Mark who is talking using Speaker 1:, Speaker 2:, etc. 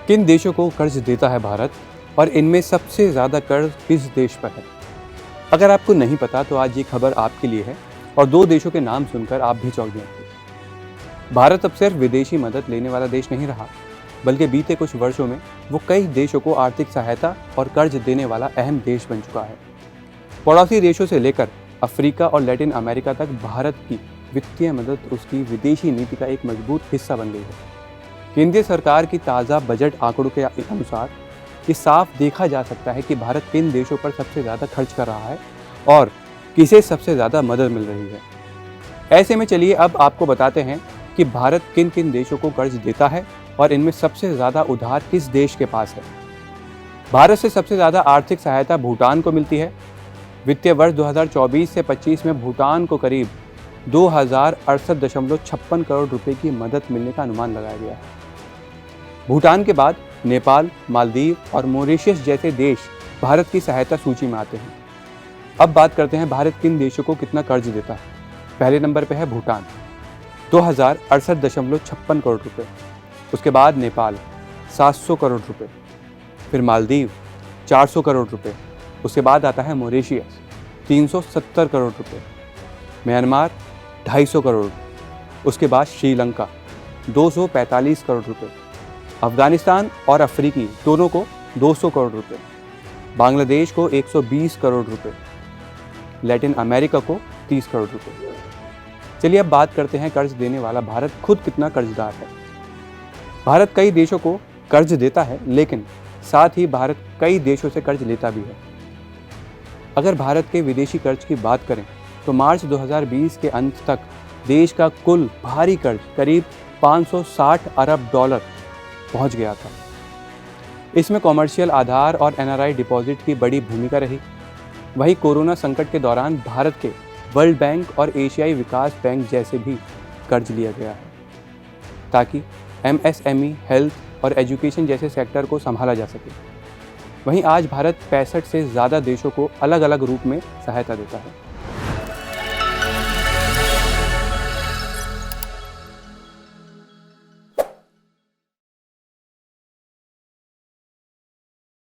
Speaker 1: किन देशों को कर्ज देता है भारत और इनमें सबसे ज़्यादा कर्ज किस देश पर है? अगर आपको नहीं पता तो आज ये खबर आपके लिए है और दो देशों के नाम सुनकर आप भी चौंक जाएंगे। भारत अब सिर्फ विदेशी मदद लेने वाला देश नहीं रहा, बल्कि बीते कुछ वर्षों में वो कई देशों को आर्थिक सहायता और कर्ज देने वाला अहम देश बन चुका है। पड़ोसी देशों से लेकर अफ्रीका और लैटिन अमेरिका तक भारत की वित्तीय मदद उसकी विदेशी नीति का एक मजबूत हिस्सा बन गई है। केंद्रीय सरकार की ताज़ा बजट आंकड़ों के अनुसार ये साफ देखा जा सकता है कि भारत किन देशों पर सबसे ज़्यादा खर्च कर रहा है और किसे सबसे ज़्यादा मदद मिल रही है। ऐसे में चलिए अब आपको बताते हैं कि भारत किन किन देशों को कर्ज देता है और इनमें सबसे ज़्यादा उधार किस देश के पास है। भारत से सबसे ज़्यादा आर्थिक सहायता भूटान को मिलती है। वित्तीय वर्ष 2024 से 25 में भूटान को करीब 2068.56 करोड़ रुपए की मदद मिलने का अनुमान लगाया गया है। भूटान के बाद नेपाल, मालदीव और मॉरिशस जैसे देश भारत की सहायता सूची में आते हैं। अब बात करते हैं भारत किन देशों को कितना कर्ज देता है। पहले नंबर पर है भूटान, 2068.56 करोड़ रुपए। उसके बाद नेपाल, 700 करोड़ रुपए। फिर मालदीव, 400 करोड़ रुपए। उसके बाद आता है मॉरिशस, 370 करोड़ रुपए। म्यांमार, 250 करोड़। उसके बाद श्रीलंका, 245 करोड़ रुपए। अफगानिस्तान और अफ्रीकी दोनों को 200 करोड़ रुपए। बांग्लादेश को 120 करोड़ रुपए। लैटिन अमेरिका को 30 करोड़ रुपए। चलिए अब बात करते हैं कर्ज देने वाला भारत खुद कितना कर्जदार है। भारत कई देशों को कर्ज देता है, लेकिन साथ ही भारत कई देशों से कर्ज लेता भी है। अगर भारत के विदेशी कर्ज की बात करें तो मार्च 2020 के अंत तक देश का कुल बाहरी कर्ज करीब 560 अरब डॉलर पहुंच गया था। इसमें कॉमर्शियल आधार और एनआरआई डिपॉजिट की बड़ी भूमिका रही। वहीं कोरोना संकट के दौरान भारत के वर्ल्ड बैंक और एशियाई विकास बैंक जैसे भी कर्ज लिया गया है, ताकि एमएसएमई, हेल्थ और एजुकेशन जैसे सेक्टर को संभाला जा सके। वहीं आज भारत 65 से ज़्यादा देशों को अलग अलग रूप में सहायता देता है।